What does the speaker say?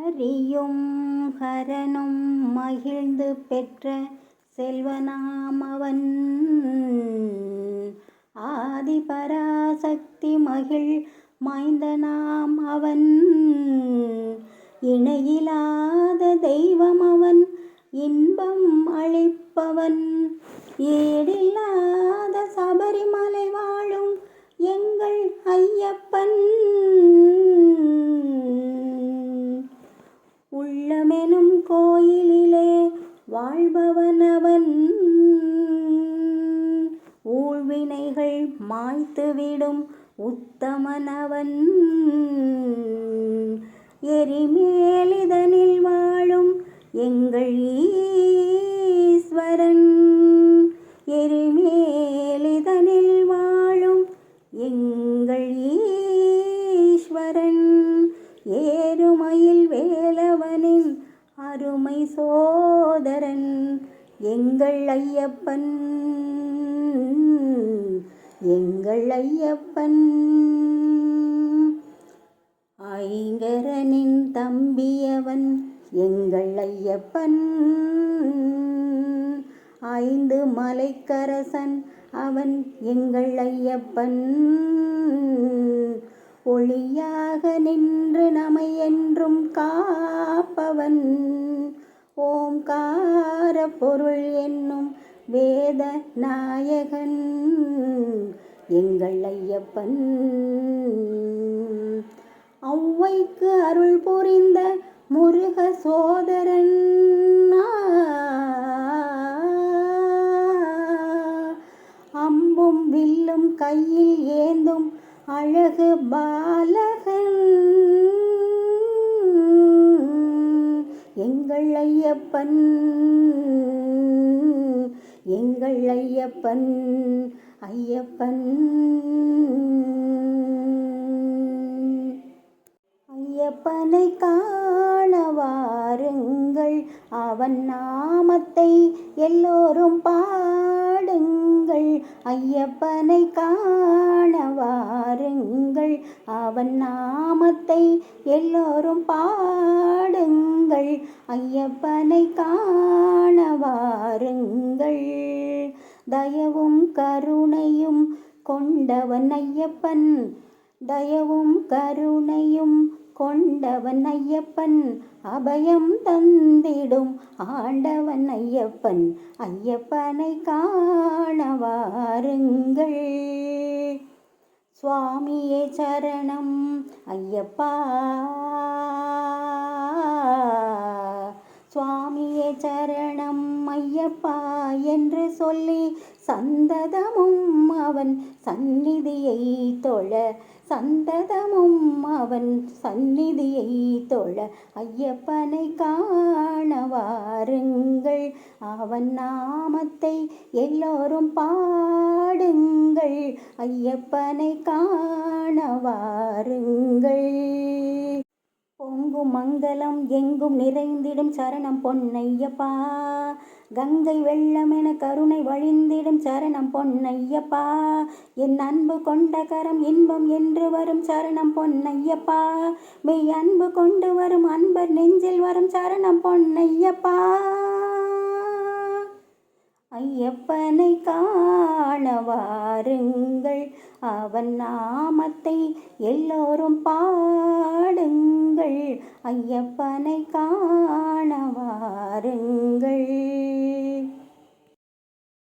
ஹரியும் ஹரனும் மகிழ்ந்து பெற்ற செல்வனாம் அவன். ஆதிபராசக்தி மகிழ் மைந்தனாம் அவன். இணையிலாத தெய்வம் அவன், இன்பம் அளிப்பவன். ஈடில்லாத சபரிமலை வாழும் எங்கள் ஐயப்பன். உள்ளமெனும் கோயிலிலே வாழ்பவன் அவன். ஊழ்வினைகள் மாய்த்துவிடும் உத்தமன் அவன். எரிமேலிதனில் வாழும் எங்கள் ஈஸ்வரன். எரிமேலிதனில் வாழும் எங்கள் ஈஸ்வரன். ஏறுமயில் வேலவனின் அருமை சோதரன் எங்கள் ஐயப்பன். எங்கள் ஐயப்பன். ஐங்கரனின் தம்பியவன் எங்கள் ஐயப்பன். ஐந்து மலைக்கரசன் அவன் எங்கள் ஐயப்பன். ஒளியாக நின்று நம்மை என்றும் காப்பவன். ஓம்கார பொருள் என்னும் வேத நாயகன் எங்கள் ஐயப்பன். ஔவைக்கு அருள் புரிந்த முருக சோதரன். அம்பும் வில்லும் கையில் ஏந்தும் அழகு பாலகன் எங்கள் ஐயப்பன். எங்கள் ஐயப்பன். ஐயப்பன். ஐயப்பனை காண வாருங்கள், அவன் நாமத்தை எல்லோரும் பாடுங்கள். ஐயப்பனை காண வாருங்கள், அவன் நாமத்தை எல்லோரும் பாடுங்கள். ஐயப்பனை காண வாருங்கள். தயவும் கருணையும் கொண்டவன் ஐயப்பன். தயவும் கருணையும் கொண்டவன் ஐயப்பன். அபயம் தந்திடும் ஆண்டவன் ஐயப்பன். ஐயப்பனை காண வாருங்கள். சுவாமியே சரணம் ஐயப்பா. சுவாமியே சரணம் ஐயப்பா என்று சொல்லி சந்ததமும் அவன் சந்நிதியை தொழ. சந்ததமும் அவன் சந்நிதியை தொழ. ஐயப்பனை காண வாருங்கள், அவன் நாமத்தை எல்லோரும் பாடுங்கள். ஐயப்பனை காண வாருங்கள். பொங்கும் மங்களம் எங்கும் நிறைந்திடும் சரணம் பொன்னையப்பா. கங்கை வெள்ளமென கருணை வழிந்திடும் சரணம் பொன்னையப்பா. என் அன்பு கொண்ட கரம் இன்பம் என்று வரும் சரணம் பொன்னையப்பா. மெய் அன்பு கொண்டு வரும் அன்பர் நெஞ்சில் வரும் சரணம் பொன்னையப்பா. ஐயப்பனை காண வாருங்கள், அவன் நாமத்தை எல்லோரும் பாடுங்கள். ஐயப்பனை காண வாருங்கள்.